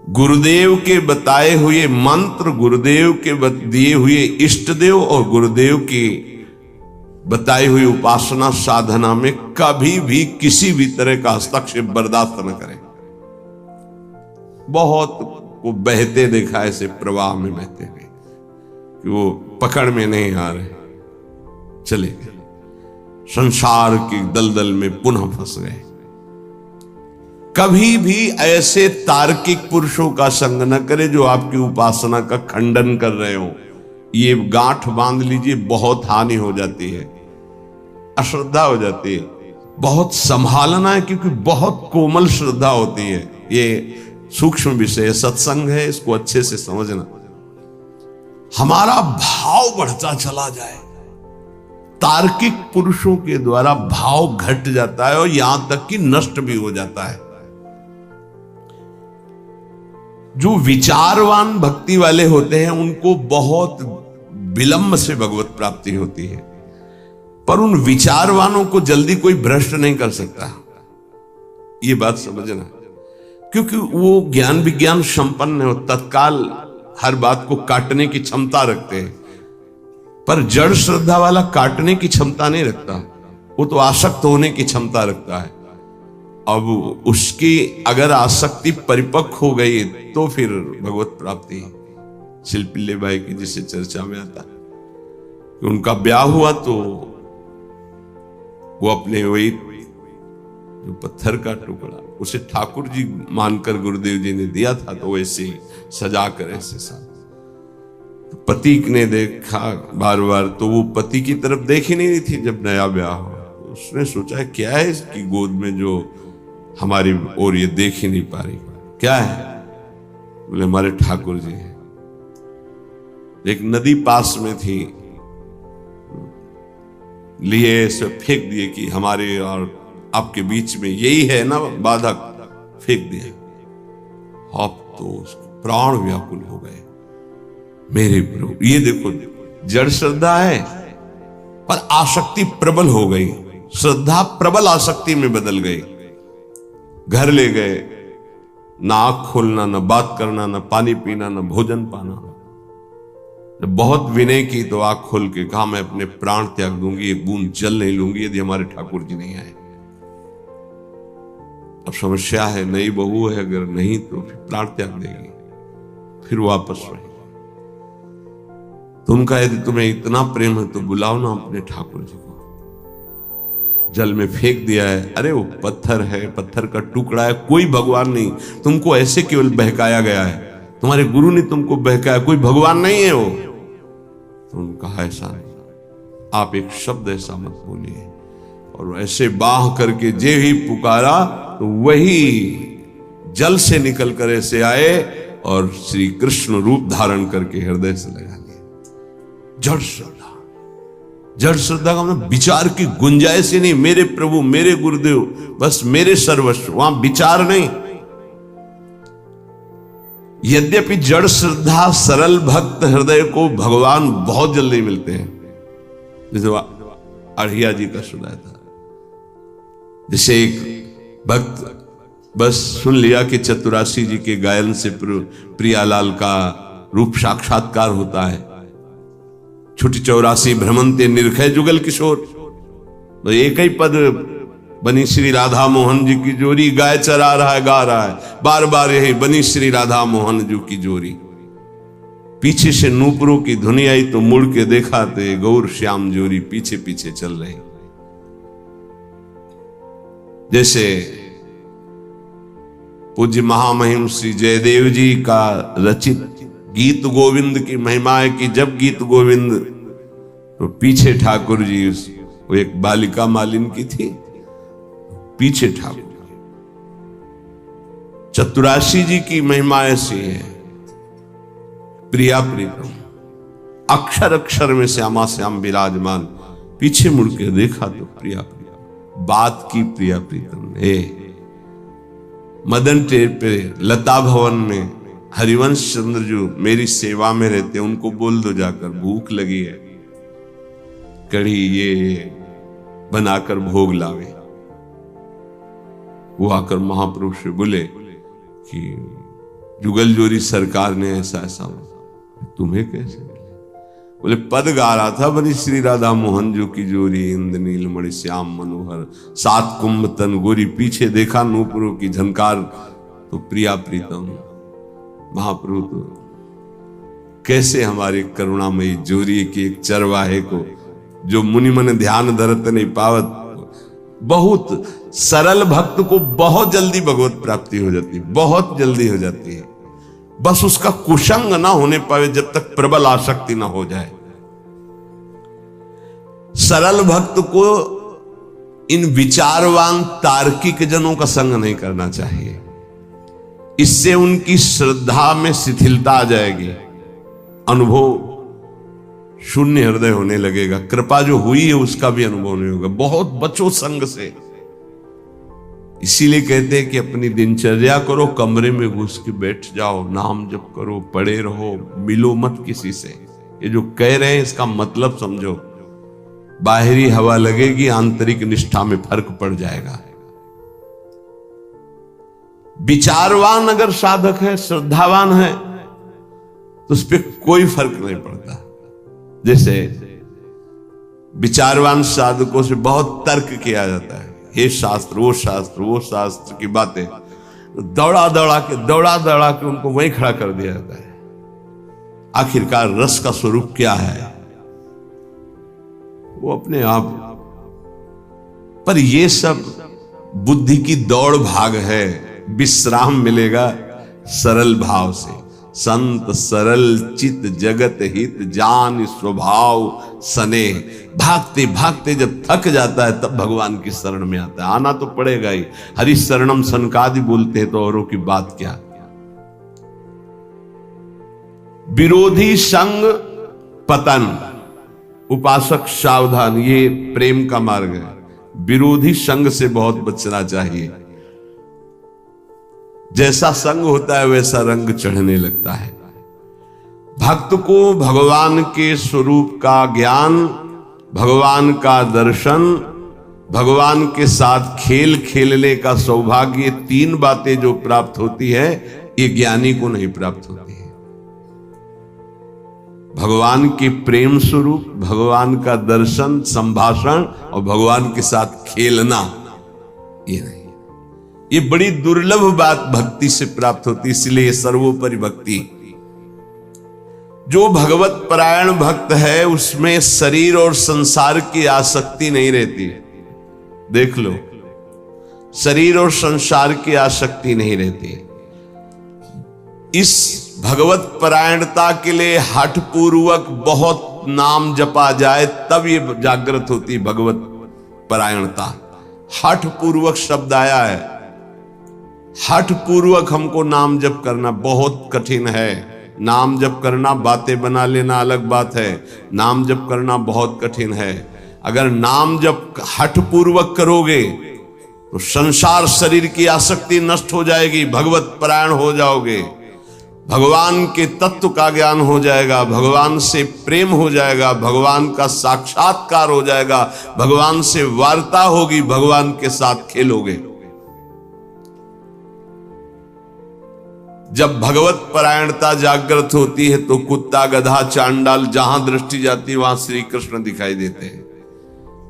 गुरुदेव के बताए हुए मंत्र, गुरुदेव के दिए हुए इष्ट देव और गुरुदेव की बताई हुई उपासना साधना में कभी भी किसी भी तरह का हस्तक्षेप बर्दाश्त न करें। बहुत को बहते देखा ऐसे प्रवाह में बहते हुए कि वो पकड़ में नहीं आ रहे, चले गए, संसार की दलदल में पुनः फंस गए। कभी भी ऐसे तार्किक पुरुषों का संग न करे जो आपकी उपासना का खंडन कर रहे हो। ये गांठ बांध लीजिए, बहुत हानि हो जाती है, अश्रद्धा हो जाती है। बहुत संभालना है क्योंकि बहुत कोमल श्रद्धा होती है। ये सूक्ष्म विषय सत्संग है, इसको अच्छे से समझना। हमारा भाव बढ़ता चला जाए, तार्किक पुरुषों के द्वारा भाव घट जाता है और यहां तक कि नष्ट भी हो जाता है। जो विचारवान भक्ति वाले होते हैं उनको बहुत विलंब से भगवत प्राप्ति होती है, पर उन विचारवानों को जल्दी कोई भ्रष्ट नहीं कर सकता। ये बात समझना, क्योंकि वो ज्ञान विज्ञान संपन्न है, तत्काल हर बात को काटने की क्षमता रखते हैं। पर जड़ श्रद्धा वाला काटने की क्षमता नहीं रखता, वो तो आसक्त होने की क्षमता रखता है। अब उसकी अगर आसक्ति परिपक्व हो गई तो फिर भगवत प्राप्ति। शिल्पिल्ले भाई की जिसे चर्चा में आता कि उनका ब्याह हुआ तो वो अपने वही जो पत्थर का टुकड़ा उसे ठाकुर जी मानकर गुरुदेव जी ने दिया था, तो वैसे ही सजा कर ऐसे तो पति ने देखा बार बार, तो वो पति की तरफ देख ही नहीं रही थी। जब नया ब्याह हुआ तो उसने सोचा क्या है इसकी गोद में जो हमारी ओर ये देख ही नहीं पा रही, क्या है? बोले हमारे ठाकुर जी हैं। एक नदी पास में थी, लिए ऐसे फेंक दिए कि हमारे और आपके बीच में यही है ना बाधक, फेंक दिया। अब तो प्राण व्याकुल हो गए, मेरे प्रभु। ये देखो, जड़ श्रद्धा है पर आसक्ति प्रबल हो गई, श्रद्धा प्रबल आसक्ति में बदल गई। घर ले गए, ना आंख खोलना, ना बात करना, ना पानी पीना, ना भोजन पाना। जब बहुत विनय की तो आंख खोल के कहा मैं अपने प्राण त्याग दूंगी, एक बूंद जल नहीं लूंगी यदि हमारे ठाकुर जी नहीं आए। अब समस्या है, नई बहू है, अगर नहीं तो फिर प्राण त्याग देगी, फिर वापस रही। तो उनका यदि तुम्हें इतना प्रेम है तो बुलाओ ना अपने ठाकुर जी को। जल में फेंक दिया है, अरे वो पत्थर है, पत्थर का टुकड़ा है, कोई भगवान नहीं, तुमको ऐसे केवल बहकाया गया है, तुम्हारे गुरु ने तुमको बहकाया, कोई भगवान नहीं है वो। तो उनका ऐसा नहीं, आप एक शब्द ऐसा मत बोलिए। और ऐसे बाह करके जे ही पुकारा तो वही जल से निकल कर ऐसे आए और श्री कृष्ण रूप धारण करके हृदय से लगा लिया। जड़ श्रद्धा, जड़ श्रद्धा का मतलब विचार की गुंजाइश ही नहीं, मेरे प्रभु मेरे गुरुदेव बस मेरे सर्वस्व, वहां विचार नहीं। यद्यपि जड़ श्रद्धा सरल भक्त हृदय को भगवान बहुत जल्दी मिलते हैं, जैसे अढ़िया जी का सुनाया था। जैसे एक भक्त बस सुन लिया कि चतुरासी जी के गायन से प्रियालाल का रूप साक्षात्कार होता है, छुटी 84 भ्रमंते निर्खय जुगल किशोर, तो एक ही पद बनी श्री राधा मोहन जी की जोरी, गाय चरा रहा है गा रहा है, बार बार यही बनी श्री राधा मोहन जी की जोरी। पीछे से नूपुरों की धुनी आई तो मुड़ के देखा थे गौर श्याम जोरी पीछे पीछे चल रही। जैसे पूज्य महामहिम श्री जयदेव जी का रचित गीत गोविंद की महिमा है कि जब गीत गोविंद तो पीछे ठाकुर जी, वो एक बालिका मालिन की थी, पीछे ठाकुर। चतुरासी जी की महिमा ऐसी है, प्रिया प्रीतम, अक्षर अक्षर में श्यामा श्याम विराजमान, पीछे मुड़ के देखा तो प्रिया प्रीतम, बात की प्रिया प्रीतम ने। मदन टेर पे लता भवन में हरिवंश चंद्र जो मेरी सेवा में रहते हैं उनको बोल दो जाकर भूख लगी है, कढ़ी ये बनाकर भोग लावे। वो आकर महापुरुष से बोले कि जुगल जोरी सरकार ने ऐसा ऐसा, तुम्हें कैसे? बोले पद गा रहा था बनी श्री राधा मोहन जो की जोरी, इंद्र नील मणि श्याम मनोहर, 7 कुंभ तन गोरी, पीछे देखा नूपुरों की झनकार, तो प्रिया प्रीतम। महाप्रभु तो कैसे हमारे करुणामयी जोरी की एक चरवाहे को, जो मुनि मन ध्यान धरत नहीं पावत, बहुत सरल भक्त को बहुत जल्दी भगवत प्राप्ति हो जाती है, बहुत जल्दी हो जाती है। बस उसका कुसंग ना होने पाए जब तक प्रबल आसक्ति ना हो जाए। सरल भक्त को इन विचारवान तार्किक जनों का संग नहीं करना चाहिए, इससे उनकी श्रद्धा में शिथिलता आ जाएगी, अनुभव शून्य हृदय होने लगेगा, कृपा जो हुई है उसका भी अनुभव नहीं होगा। बहुत बचो संग से। इसीलिए कहते हैं कि अपनी दिनचर्या करो, कमरे में घुस के बैठ जाओ, नाम जप करो, पड़े रहो, मिलो मत किसी से। ये जो कह रहे हैं इसका मतलब समझो, बाहरी हवा लगेगी, आंतरिक निष्ठा में फर्क पड़ जाएगा। विचारवान अगर साधक है, श्रद्धावान है, तो उस पर कोई फर्क नहीं पड़ता। जैसे विचारवान साधकों से बहुत तर्क किया जाता है, हे शास्त्र वो शास्त्र वो शास्त्र की बातें, दौड़ा दौड़ा के उनको वहीं खड़ा कर दिया जाता है। आखिरकार रस का स्वरूप क्या है वो अपने आप। पर ये सब बुद्धि की दौड़ भाग है, विश्राम मिलेगा सरल भाव से। संत सरल चित जगत हित जान स्वभाव सने। भागते भागते जब थक जाता है तब भगवान की शरण में आता है। आना तो पड़ेगा ही, हरि शरणम सनकादि बोलते हैं तो औरों की बात क्या। विरोधी संग पतन, उपासक सावधान, ये प्रेम का मार्ग है। विरोधी संग से बहुत बचना चाहिए। जैसा संग होता है वैसा रंग चढ़ने लगता है। भक्त को भगवान के स्वरूप का ज्ञान, भगवान का दर्शन, भगवान के साथ खेल खेलने का सौभाग्य, 3 बातें जो प्राप्त होती है ये ज्ञानी को नहीं प्राप्त होती है। भगवान के प्रेम स्वरूप, भगवान का दर्शन, संभाषण और भगवान के साथ खेलना, ये नहीं। ये बड़ी दुर्लभ बात भक्ति से प्राप्त होती, इसलिए सर्वोपरि भक्ति। जो भगवत परायण भक्त है उसमें शरीर और संसार की आसक्ति नहीं रहती। देख लो, शरीर और संसार की आसक्ति नहीं रहती। इस भगवत परायणता के लिए हठ पूर्वक बहुत नाम जपा जाए तब ये जागृत होती भगवत परायणता। हठ पूर्वक शब्द आया है। हठ पूर्वक हमको नाम जप करना बहुत कठिन है। नाम जप करना, बातें बना लेना अलग बात है, नाम जप करना बहुत कठिन है। अगर नाम जप हठ पूर्वक करोगे तो संसार शरीर की आसक्ति नष्ट हो जाएगी, भगवत परायण हो जाओगे, भगवान के तत्व का ज्ञान हो जाएगा, भगवान से प्रेम हो जाएगा, भगवान का साक्षात्कार हो जाएगा, भगवान से वार्ता होगी, भगवान के साथ खेलोगे। जब भगवत परायणता जागृत होती है तो कुत्ता गधा चांडाल जहां दृष्टि जाती वहां श्री कृष्ण दिखाई देते हैं।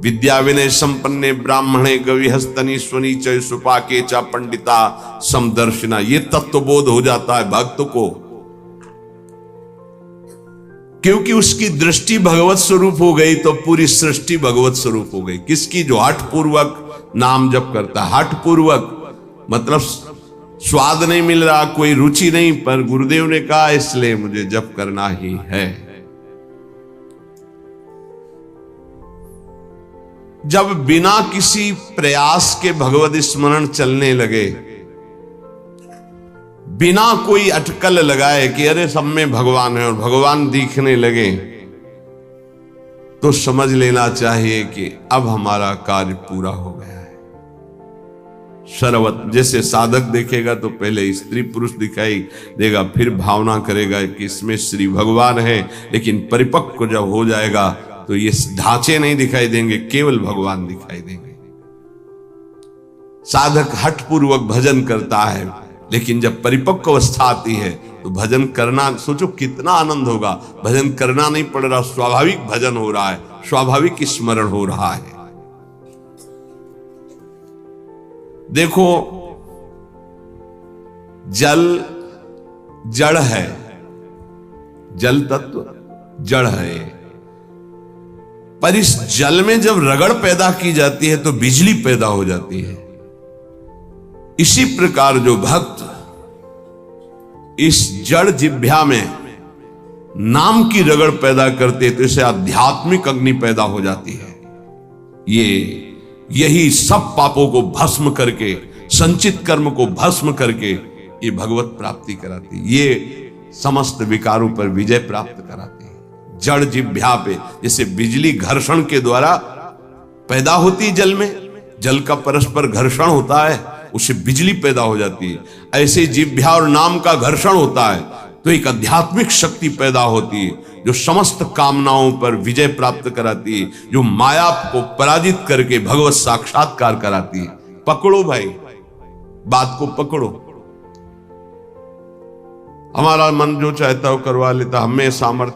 विद्या विनय संपन्ने ब्राह्मणे गविहस्तनी स्वनी चय सुपाके चा पंडिता समदर्शिना, ये तत्वबोध हो जाता है भक्त को, क्योंकि उसकी दृष्टि भगवत स्वरूप हो गई तो पूरी सृष्टि भगवत स्वरूप हो गई। किसकी? जो हठ पूर्वक नाम जप करता है। हठ पूर्वक मतलब स्वाद नहीं मिल रहा, कोई रुचि नहीं, पर गुरुदेव ने कहा इसलिए मुझे जप करना ही है। जब बिना किसी प्रयास के भगवत स्मरण चलने लगे, बिना कोई अटकल लगाए कि अरे सब में भगवान है और भगवान दिखने लगे, तो समझ लेना चाहिए कि अब हमारा कार्य पूरा हो गया है। सर्वत जैसे साधक देखेगा तो पहले स्त्री पुरुष दिखाई देगा, फिर भावना करेगा कि इसमें श्री भगवान है, लेकिन परिपक्व जब हो जाएगा तो ये ढांचे नहीं दिखाई देंगे, केवल भगवान दिखाई देंगे। साधक हठ पूर्वक भजन करता है, लेकिन जब परिपक्व अवस्था आती है तो भजन करना, सोचो कितना आनंद होगा। भजन करना नहीं पड़ रहा, स्वाभाविक भजन हो रहा है, स्वाभाविक स्मरण हो रहा है। देखो, जल जड़ है, जल तत्व जड़ है, पर इस जल में जब रगड़ पैदा की जाती है तो बिजली पैदा हो जाती है। इसी प्रकार जो भक्त इस जड़ जिह्वा में नाम की रगड़ पैदा करते तो इसे आध्यात्मिक अग्नि पैदा हो जाती है। यही सब पापों को भस्म करके, संचित कर्म को भस्म करके ये भगवत प्राप्ति कराती है, ये समस्त विकारों पर विजय प्राप्त कराती है। जड़ जिह्वा पे जैसे बिजली घर्षण के द्वारा पैदा होती है, जल में जल का परस्पर घर्षण होता है, उससे बिजली पैदा हो जाती है। ऐसे जिह्वा और नाम का घर्षण होता है तो एक आध्यात्मिक शक्ति पैदा होती है जो समस्त कामनाओं पर विजय प्राप्त कराती है, जो माया को पराजित करके भगवत साक्षात्कार कराती है। पकड़ो भाई, बात को पकड़ो। हमारा मन जो चाहता हो करवा लेता, हमें सामर्थ्य